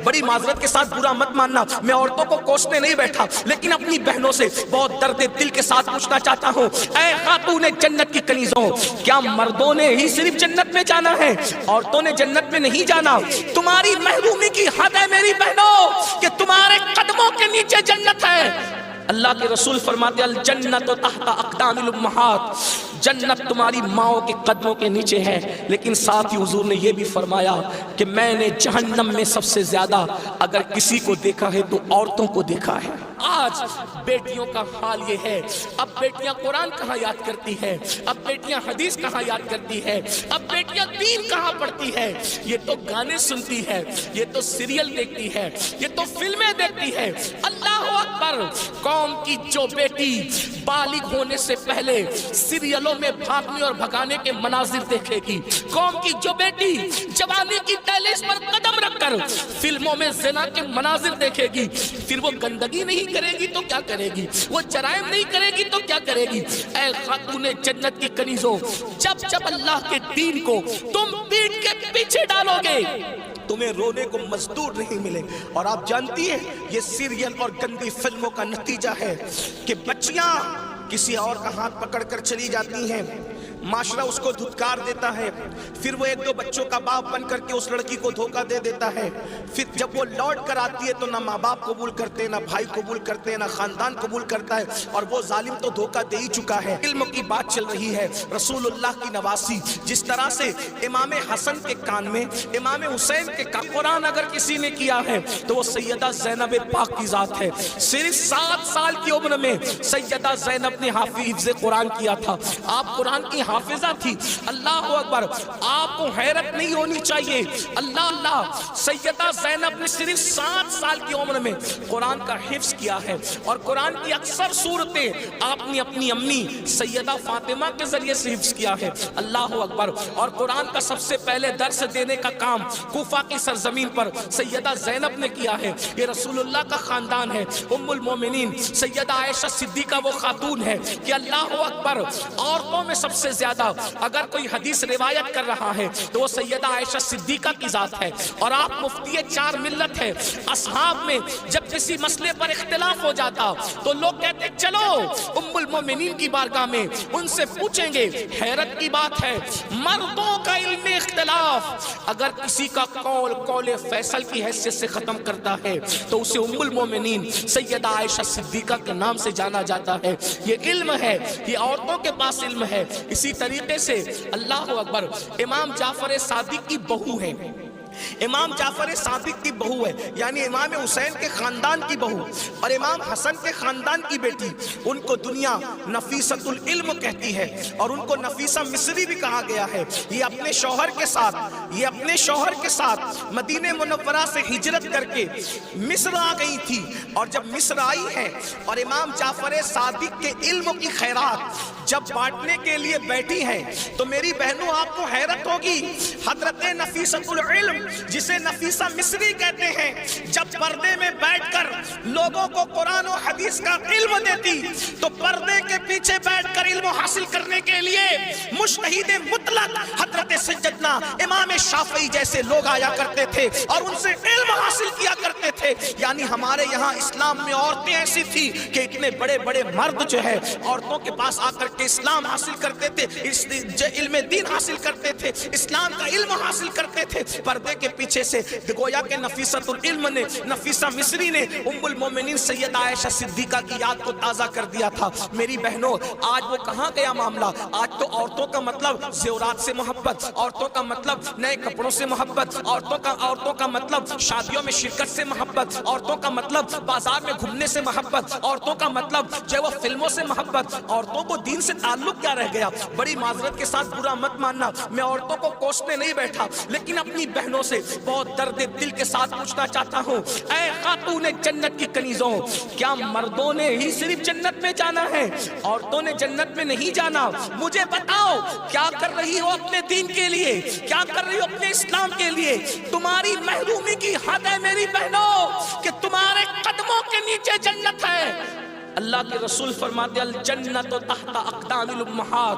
بڑی معذرت کے ساتھ برا مت ماننا، میں عورتوں کو کوسنے نہیں بیٹھا، لیکن اپنی بہنوں سے بہت درد دل کے ساتھ پوچھنا چاہتا ہوں، اے خاتون جنت کی کنیزوں، کیا مردوں نے ہی صرف جنت میں جانا ہے؟ عورتوں نے جنت میں نہیں جانا؟ تمہاری محرومی کی حد ہے میری بہنوں کہ تمہارے قدموں کے نیچے جنت ہے۔ اللہ کے رسول فرماتے ہیں الجنت تحت اقدام الامہات، جنت تمہاری ماؤں کے قدموں کے نیچے ہے، لیکن ساتھ ہی حضور نے یہ بھی فرمایا کہ میں نے جہنم میں سب سے زیادہ اگر کسی کو دیکھا ہے تو عورتوں کو دیکھا ہے۔ آج بیٹیوں کا حال یہ ہے، اب بیٹیاں قرآن کہاں یاد کرتی ہے، اب بیٹیاں حدیث کہاں یاد کرتی ہے، اب بیٹیاں دین کہاں پڑھتی ہے؟ یہ تو گانے سنتی ہے، یہ تو سیریل دیکھتی ہے، یہ تو فلمیں دیکھتی ہے۔ اللہ اکبر! قوم کی جو بیٹی بالغ ہونے سے پہلے سیریلوں میں بھاگنے اور بھگانے کے مناظر دیکھے گی، قوم کی جو بیٹی جوانی کی دہلیز پر قدم رکھ کر فلموں میں زنا کے مناظر دیکھے گی، پھر وہ گندگی نہیں کرے گی تو کیا کرے گی؟ وہ جرائم نہیں کرے گی تو کیا کرے گی؟ اے خاتون جنت کی کنیزوں، جب اللہ کے دین کو تم پیٹ کے پیچھے ڈالو گے تمہیں رونے کو مزدور نہیں ملے۔ اور آپ جانتی ہیں یہ سیریل اور گندی فلموں کا نتیجہ ہے کہ بچیاں کسی اور کا ہاتھ پکڑ کر چلی جاتی ہیں، معاشرہ اس کو دھتکار دیتا ہے، پھر وہ ایک دو بچوں کا باپ بن کر کے اس لڑکی کو دھوکہ دے دیتا ہے، پھر جب وہ لوٹ کر آتی ہے تو نہ ماں باپ قبول کرتے، نہ بھائی قبول کرتے، نہ خاندان قبول کرتا ہے، اور وہ ظالم تو دھوکہ دے ہی چکا ہے۔ علم کی بات چل رہی ہے، رسول اللہ کی نواسی، جس طرح سے امام حسن کے کان میں، امام حسین کے قرآن اگر کسی نے کیا ہے تو وہ سیدہ زینب پاک کی ذات ہے۔ صرف 7 سال کی عمر میں سیدہ زینب نے حافظ قرآن کیا تھا، آپ قرآن کی حافظہ تھی۔ اللہ اکبر! آپ کو حیرت نہیں ہونی چاہیے، اللہ سیدہ زینب نے صرف 7 سال کی عمر میں قرآن کا حفظ کیا ہے، اور قرآن کی اکثر صورتیں آپ نے اپنی امی سیدہ فاطمہ کے ذریعے سے حفظ کیا ہے۔ اللہ اکبر! اور قرآن کا سب سے پہلے درس دینے کا کام کوفہ کی سرزمین پر سیدہ زینب نے کیا ہے۔ یہ رسول اللہ کا خاندان ہے۔ ام المومنین سیدہ عائشہ صدیقہ وہ خاتون ہے کہ اللہ اکبر، عورتوں میں سب سے زیادہ اگر کوئی حدیث روایت کر رہا ہے تو وہ سیدہ عائشہ صدیقہ کی ذات ہے، اور آپ مفتی 4 ملت ہے۔ اصحاب میں جب کسی مسئلے پر اختلاف ہو جاتا تو لوگ کہتے چلو ام المومنین کی بارگاہ میں ان سے پوچھیں گے۔ حیرت کی بات ہے، مردوں کا علم اختلاف اگر کسی کا قول فیصل کی حیثیت سے ختم کرتا ہے تو اسے ام المومنین سیدہ عائشہ صدیقہ کے نام سے جانا جاتا ہے۔ یہ علم ہے، یہ عورتوں کے پاس علم ہے۔ اسی طریقے سے اللہ اکبر، امام جعفر صادق کی بہو ہے، امام جعفر صادق کی بہو ہے، یعنی امام حسین کے خاندان کی بہو اور امام حسن کے خاندان کی بیٹی، ان کو دنیا نفیسۃ العلم کہتی ہے، اور ان کو نفیسہ مصری بھی کہا گیا ہے۔ یہ اپنے شوہر کے ساتھ مدینہ منورہ سے ہجرت کر کے مصر آ گئی تھی، اور جب مصر آئی ہے اور امام جعفر صادق کے علم کی خیرات جب بانٹنے کے لیے بیٹھی ہیں تو میری بہنوں آپ کو حیرت ہوگی، حضرت نفیسۃ العلم جسے نفیسہ مصری کہتے ہیں، جب پردے میں بیٹھ کر لوگوں کو قرآن و حدیث کا علم دیتی تو پردے کے پیچھے بیٹھ کر علم حاصل کرنے کے لیے مجتہد مطلق حضرت سیدنا امام شافعی جیسے لوگ آیا کرتے تھے اور ان سے علم حاصل کیا کرتے تھے۔ یعنی ہمارے یہاں اسلام میں عورتیں ایسی تھی کہ اتنے بڑے بڑے مرد جو ہے عورتوں کے پاس آ کر کے اسلام حاصل کرتے تھے، علم دین حاصل کرتے تھے، اسلام کا علم حاصل کرتے تھے۔ پردے کے پیچھے سے گویا کہ نفیسۃ العلم نے، نفیسہ مصری نے ام المومنین سیدہ عائشہ صدیقہ کی یاد کو تازہ کر دیا تھا۔ میری بہنوں آج وہ کہاں گیا معاملہ؟ آج تو عورتوں کا مطلب زیورات سے محبت، عورتوں کا مطلب نئے کپڑوں سے محبت، عورتوں کا مطلب شادیوں میں شرکت سے محبت، عورتوں کا مطلب بازار میں گھومنے سے محبت، عورتوں کا مطلب جو وہ فلموں سے محبت۔ عورتوں کو دین سے تعلق کیا رہ گیا؟ بڑی معذرت کے ساتھ برا مت ماننا، میں عورتوں کو کوسنے نہیں بیٹھا، لیکن اپنی بہنوں سے بہت درد دل کے ساتھ پوچھنا چاہتا ہوں، اے خاتون جنت کی کنیزوں، کیا مردوں نے ہی صرف جنت میں جانا ہے؟ عورتوں نے جنت میں نہیں جانا؟ مجھے بتاؤ کیا کر رہی ہو اپنے دین کے لیے، کیا کر رہی ہو اپنے اسلام کے لیے؟ تمہاری محرومی کی حد ہے میری بہنوں کہ تمہارے قدموں کے نیچے جنت ہے۔ اللہ کے رسول فرماتے الجنت تحت اقدام الامہات،